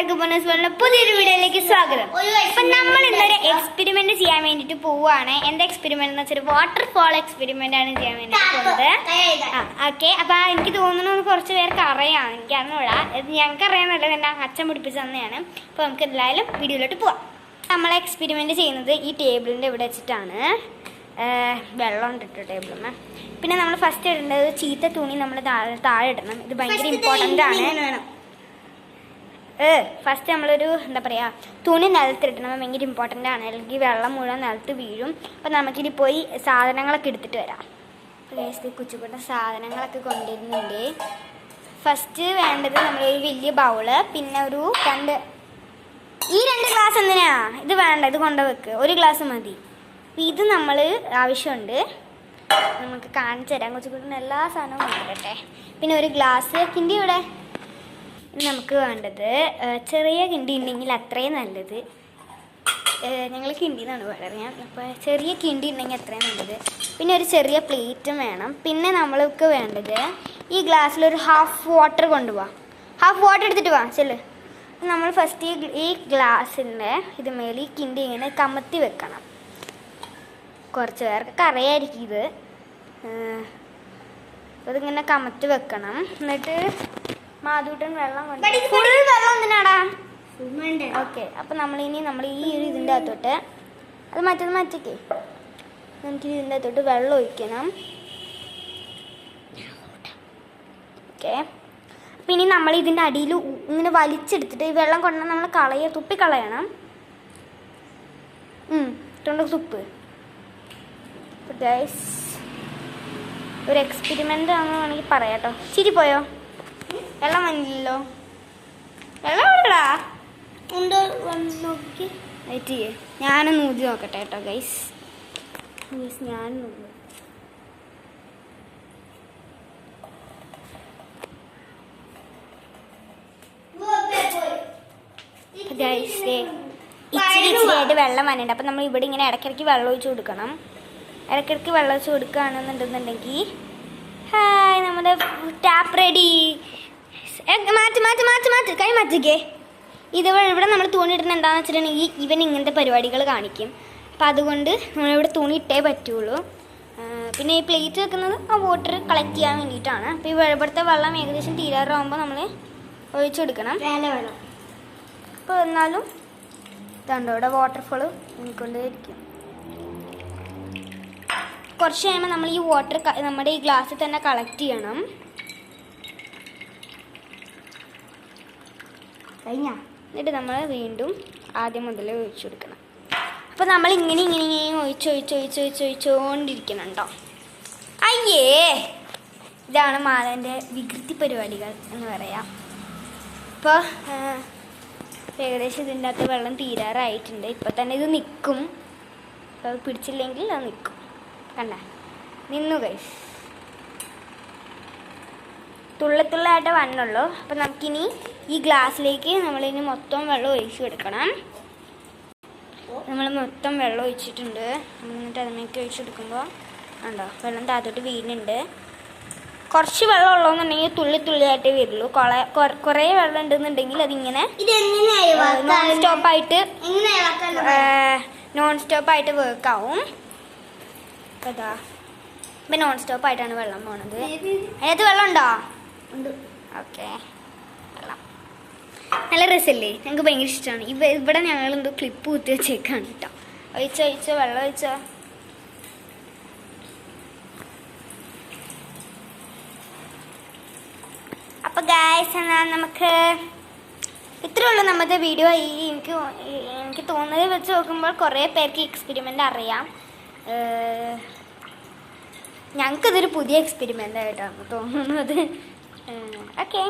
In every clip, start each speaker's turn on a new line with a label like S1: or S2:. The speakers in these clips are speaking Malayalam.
S1: എല്ലാവർക്കും പുതിയൊരു വീഡിയോയിലേക്ക് സ്വാഗതം. അപ്പൊ നമ്മൾ ഇന്നൊരു എക്സ്പെരിമെന്റ് ചെയ്യാൻ വേണ്ടിട്ട് പോവാണ്. എന്താ എക്സ്പെരിമെന്റ് എന്ന് വെച്ചാൽ വാട്ടർഫോൾ എക്സ്പെരിമെന്റ് ആണ് ചെയ്യാൻ വേണ്ടിട്ട് പോകുന്നത്. ഓക്കെ, അപ്പൊ എനിക്ക് തോന്നുന്നു കുറച്ച് പേർക്ക് അറിയാം, എനിക്ക് അറിഞ്ഞൂടാ. ഞങ്ങൾക്ക് അറിയാന്നല്ല, തന്നെ അച്ഛൻ പിടിപ്പിച്ച് തന്നെയാണ്. അപ്പൊ നമുക്ക് എന്തായാലും വീഡിയോയിലോട്ട് പോവാം. നമ്മളെ എക്സ്പെരിമെന്റ് ചെയ്യുന്നത് ഈ ടേബിളിന്റെ ഇവിടെ വെച്ചിട്ടാണ്. വെള്ളം ഇട്ടിട്ട് ടേബിളിന്. പിന്നെ നമ്മൾ ഫസ്റ്റ് ഇടേണ്ടത് ചീത്ത തുണി നമ്മൾ താഴെ ഇടണം. ഇത് ഭയങ്കര ഇമ്പോർട്ടൻ്റ് ആണ്. ഫസ്റ്റ് നമ്മളൊരു എന്താ പറയുക, തുണി നിലത്തിടണം. ഭയങ്കര ഇമ്പോർട്ടൻ്റ് ആണ്, അല്ലെങ്കിൽ വെള്ളം മുഴുവൻ നിലത്ത് വീഴും. അപ്പം നമുക്കിനി പോയി സാധനങ്ങളൊക്കെ എടുത്തിട്ട് വരാം. കുച്ചുകുട്ട സാധനങ്ങളൊക്കെ കൊണ്ടുവരുന്നുണ്ട്. ഫസ്റ്റ് വേണ്ടത് നമ്മളൊരു വലിയ ബൗള്, പിന്നെ ഈ രണ്ട് ഗ്ലാസ് എന്തിനാ? ഇത് വേണ്ട, ഇത് കൊണ്ടുവെക്ക്, ഒരു ഗ്ലാസ് മതി. ഇത് നമ്മൾ ആവശ്യമുണ്ട്, നമുക്ക് കാണിച്ചു തരാം. കുച്ചുകുട്ടന് എല്ലാ സാധനവും കൊണ്ടുവരട്ടെ. പിന്നെ ഒരു ഗ്ലാസ് കിണ്ടി ഇവിടെ. നമുക്ക് വേണ്ടത് ചെറിയ കിണ്ടി ഉണ്ടെങ്കിൽ അത്രയും നല്ലത്. ഞങ്ങൾ കിണ്ടി എന്നാണ് പറയാം. അപ്പോൾ ചെറിയ കിണ്ടി ഉണ്ടെങ്കിൽ അത്രയും നല്ലത്. പിന്നെ ഒരു ചെറിയ പ്ലേറ്റും വേണം. പിന്നെ നമ്മൾക്ക് വേണ്ടത് ഈ ഗ്ലാസ്സിലൊരു ഹാഫ് വാട്ടർ കൊണ്ടുപോവാം. ഹാഫ് വാട്ടർ എടുത്തിട്ട് വാ ചെല്ല്. നമ്മൾ ഫസ്റ്റ് ഈ ഗ്ലാസ്സിൻ്റെ ഇത് മേലെ ഈ കിണ്ടി ഇങ്ങനെ കമത്തി വെക്കണം. കുറച്ച് പേർക്കൊക്കെ അറിയായിരിക്കും ഇത്. അപ്പോൾ ഇതിങ്ങനെ കമത്തി വെക്കണം. എന്നിട്ട് മാധൂട്ടൻ വെള്ളം ഫുൾ വെള്ളം എന്തിനാടാ? ഓക്കെ, അപ്പം നമ്മൾ ഈ ഒരു ഇതിൻ്റെ അകത്തോട്ട് അത് മാറ്റിക്കേ, നമുക്ക് ഇതിൻ്റെ അകത്തോട്ട് വെള്ളം ഒഴിക്കണം. ഓക്കെ, അപ്പം ഇനി നമ്മൾ ഇതിൻ്റെ അടിയിൽ ഇങ്ങനെ വലിച്ചെടുത്തിട്ട് ഈ വെള്ളം കൊണ്ടുവന്ന് നമ്മൾ തുപ്പിക്കളയണം. തുപ്പ്. ഗൈസ്, ഒരു എക്സ്പെരിമെൻ്റ് ആണെന്ന് വേണമെങ്കിൽ പറയാം കേട്ടോ. ചിരി പോയോ? വെള്ളം വന്നില്ലല്ലോ. വെള്ളം എവിടെടാ? നോക്കി വെയിറ്റ് ചെയ്യേ, ഞാനൊന്ന് ഊതി നോക്കട്ടെ കേട്ടോ ഗൈസ്. ഞാനൊന്ന് ഗൈസ് ഇച്ചിരി വെള്ളം വന്നിട്ടുണ്ട്. അപ്പം നമ്മൾ ഇവിടെ ഇങ്ങനെ ഇടയ്ക്കിടയ്ക്ക് വെള്ളം ഒഴിച്ച് കൊടുക്കണം. ഇടയ്ക്കിടയ്ക്ക് വെള്ളം ഒഴിച്ച് കൊടുക്കുകയാണെന്നുണ്ടെന്നുണ്ടെങ്കിൽ ഹായ്, നമ്മുടെ ടാപ്പ് റെഡി. മാറ്റ് കൈ മാറ്റിക്കേ. ഇവിടെ നമ്മൾ തുണി ഇടുന്നത് എന്താണെന്ന് വെച്ചിട്ടുണ്ടെങ്കിൽ ഇവൻ ഇങ്ങനത്തെ പരിപാടികൾ കാണിക്കും. അപ്പം അതുകൊണ്ട് നമ്മളിവിടെ തുണി ഇട്ടേ പറ്റുള്ളൂ. പിന്നെ ഈ പ്ലേറ്റ് വെക്കുന്നത് ആ വാട്ടർ കളക്ട് ചെയ്യാൻ വേണ്ടിയിട്ടാണ്. അപ്പോൾ ഈ ഇവിടുത്തെ വെള്ളം ഏകദേശം തീരാറാകുമ്പോൾ നമ്മൾ ഒഴിച്ചെടുക്കണം. അപ്പോൾ എന്നാലും ഇതുണ്ടോ ഇവിടെ വാട്ടർഫോള് എനിക്കൊണ്ടേയിരിക്കും. കുറച്ച് കഴിയുമ്പോൾ നമ്മൾ ഈ വാട്ടർ നമ്മുടെ ഈ ഗ്ലാസ്സിൽ തന്നെ കളക്ട് ചെയ്യണം. എന്നിട്ട് നമ്മൾ വീണ്ടും ആദ്യം മുതൽ ഒഴിച്ചു കൊടുക്കണം. അപ്പോൾ നമ്മൾ ഇങ്ങനെ ഒഴിച്ചോണ്ടിരിക്കണം കേട്ടോ. അയ്യേ, ഇതാണ് മാധവൻ്റെ വികൃതി പരിപാടികൾ എന്ന് പറയാം. അപ്പോൾ ഏകദേശം ഇതിൻ്റെ അകത്ത് വെള്ളം തീരാറായിട്ടുണ്ട്. ഇപ്പോൾ തന്നെ ഇത് നിൽക്കും. അപ്പോൾ പിടിച്ചില്ലെങ്കിൽ അത് നിൽക്കും. കണ്ട നിന്നു ഗൈസ്, തുള്ളായിട്ട് വന്നുള്ളൂ. അപ്പം നമുക്കിനി ഈ ഗ്ലാസ്സിലേക്ക് നമ്മളിനി മൊത്തം വെള്ളം ഒഴിച്ചു കൊടുക്കണം. നമ്മൾ മൊത്തം വെള്ളം ഒഴിച്ചിട്ടുണ്ട്. എന്നിട്ട് അതിലേക്ക് ഒഴിച്ചെടുക്കുമ്പോൾ ഉണ്ടോ വെള്ളം താഴത്തോട്ട് വീഴുന്നുണ്ട്. കുറച്ച് വെള്ളം ഉള്ളതെന്നുണ്ടെങ്കിൽ തുള്ളിയായിട്ടേ വരുള്ളൂ. കുറേ വെള്ളം ഉണ്ടെന്നുണ്ടെങ്കിൽ അതിങ്ങനെ നോൺ സ്റ്റോപ്പായിട്ട് വർക്കാവും. അതാ ഇപ്പം നോൺ സ്റ്റോപ്പായിട്ടാണ് വെള്ളം പോണത്. അതിനകത്ത് വെള്ളം ഉണ്ടോ? ഓക്കെ, വെള്ളം നല്ല രസമല്ലേ? ഞങ്ങൾക്ക് ഭയങ്കര ഇഷ്ടമാണ്. ഇവിടെ ഞങ്ങളെന്തോ ക്ലിപ്പ് കുത്തി വെച്ചേക്കാണ് കേട്ടോ. ഒഴിച്ചോ വെള്ളം ഒഴിച്ചോ. അപ്പോൾ ഗായ്സ്, എന്നാൽ നമുക്ക് ഇത്രയേ ഉള്ളൂ നമ്മുടെ വീഡിയോ. എനിക്ക് തോന്നുന്നത് വെച്ച് നോക്കുമ്പോൾ കുറേ പേർക്ക് എക്സ്പെരിമെൻ്റ് അറിയാം. ഞങ്ങൾക്കിതൊരു പുതിയ എക്സ്പെരിമെൻ്റ് ആയിട്ടാണ് തോന്നുന്നത്. ഓക്കെ,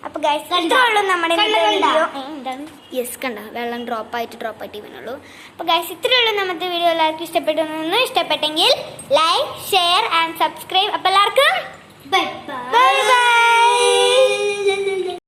S1: അപ്പോൾ ഗൈസ് ഇത്രയേ ഉള്ളൂ നമ്മുടെ വീഡിയോ. എന്താണ്? യെസ്, കണ്ട വെള്ളം ഡ്രോപ്പായിട്ട് ഇവനുള്ളൂ. അപ്പോൾ ഗൈസ് ഇത്രയേ ഉള്ളൂ നമ്മുടെ വീഡിയോ. എല്ലാവർക്കും ഇഷ്ടപ്പെട്ടെങ്കിൽ ലൈക്ക്, ഷെയർ ആൻഡ് സബ്സ്ക്രൈബ്. അപ്പോൾ എല്ലാവർക്കും ബൈ ബൈ.